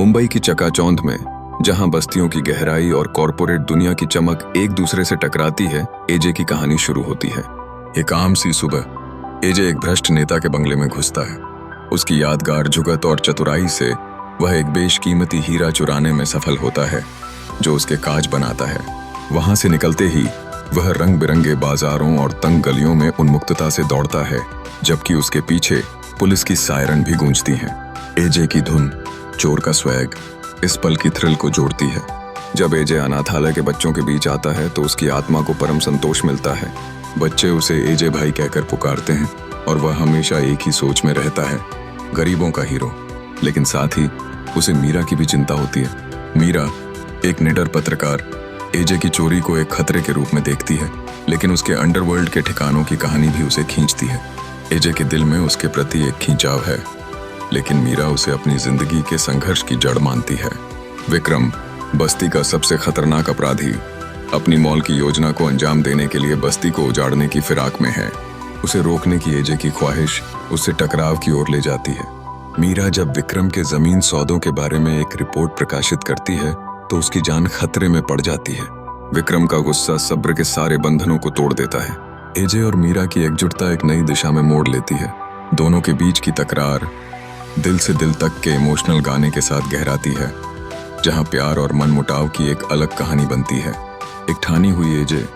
मुंबई की चकाचौंध में, जहां बस्तियों की गहराई और कॉरपोरेट दुनिया की चमक एक दूसरे से टकराती है, एजे की कहानी शुरू होती है। एक आम सी सुबह एजे एक भ्रष्ट नेता के बंगले में घुसता है। उसकी यादगार जुगत और चतुराई से वह एक बेशकीमती हीरा चुराने में सफल होता है, जो उसके काज बनाता है। वहां से निकलते ही वह रंग बिरंगे बाजारों और तंग गलियों में उन्मुक्तता से दौड़ता है, जबकि उसके पीछे पुलिस की सायरन भी गूंजती हैं। एजे की धुन, चोर का स्वैग इस पल की थ्रिल को जोड़ती है। जब एजे अनाथालय के बच्चों के बीच आता है तो उसकी आत्मा को परम संतोष मिलता है। बच्चे उसे एजे भाई कहकर पुकारते हैं और वह हमेशा एक ही सोच में रहता है, गरीबों का हीरो। लेकिन साथ ही उसे मीरा की भी चिंता होती है। मीरा, एक निडर पत्रकार, एजे की चोरी को एक खतरे के रूप में देखती है, लेकिन उसके अंडरवर्ल्ड के ठिकानों की कहानी भी उसे खींचती है। एजे के दिल में उसके प्रति एक खींचाव है, लेकिन मीरा उसे अपनी जिंदगी के संघर्ष की जड़ मानती है। विक्रम, बस्ती का सबसे खतरनाक अपराधी, अपनी मॉल की योजना को अंजाम देने के लिए बस्ती को उजाड़ने की फिराक में है। उसे रोकने की एजे की ख्वाहिश उससे टकराव की ओर ले जाती है। मीरा जब विक्रम के जमीन सौदों के बारे में एक रिपोर्ट प्रकाशित करती है तो उसकी जान खतरे में पड़ जाती है। विक्रम का गुस्सा सब्र के सारे बंधनों को तोड़ देता है। एजे और मीरा की एकजुटता एक नई दिशा में मोड़ लेती है। दोनों के बीच की तकरार दिल से दिल तक के इमोशनल गाने के साथ गहराती है, जहां प्यार और मनमुटाव की एक अलग कहानी बनती है। एक ठानी हुई एजे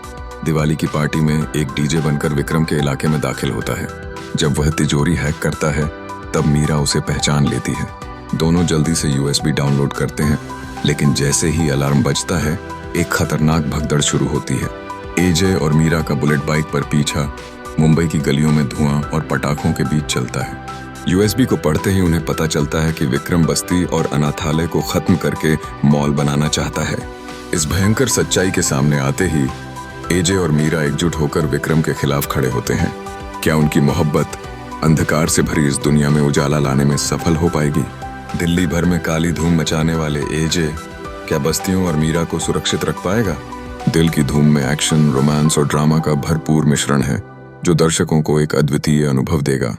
दिवाली की पार्टी में एक डीजे बनकर विक्रम के इलाके में दाखिल होता है। जब वह तिजोरी हैक करता है तब मीरा उसे पहचान लेती है। दोनों जल्दी से यूएसबी डाउनलोड करते हैं, लेकिन जैसे ही अलार्म बजता है एक खतरनाक भगदड़ शुरू होती है। एजे और मीरा का बुलेट बाइक पर पीछा मुंबई की गलियों में धुआं और पटाखों के बीच चलता है। यूएसबी को पढ़ते ही उन्हें पता चलता है कि विक्रम बस्ती और अनाथालय को खत्म करके मॉल बनाना चाहता है। इस भयंकर सच्चाई के सामने आते ही एजे और मीरा एकजुट होकर विक्रम के खिलाफ खड़े होते हैं। क्या उनकी मोहब्बत अंधकार से भरी इस दुनिया में उजाला लाने में सफल हो पाएगी? दिल्ली भर में काली धूम मचाने वाले एजे क्या बस्तियों और मीरा को सुरक्षित रख पाएगा? दिल की धूम में एक्शन, रोमांस और ड्रामा का भरपूर मिश्रण है, जो दर्शकों को एक अद्वितीय अनुभव देगा।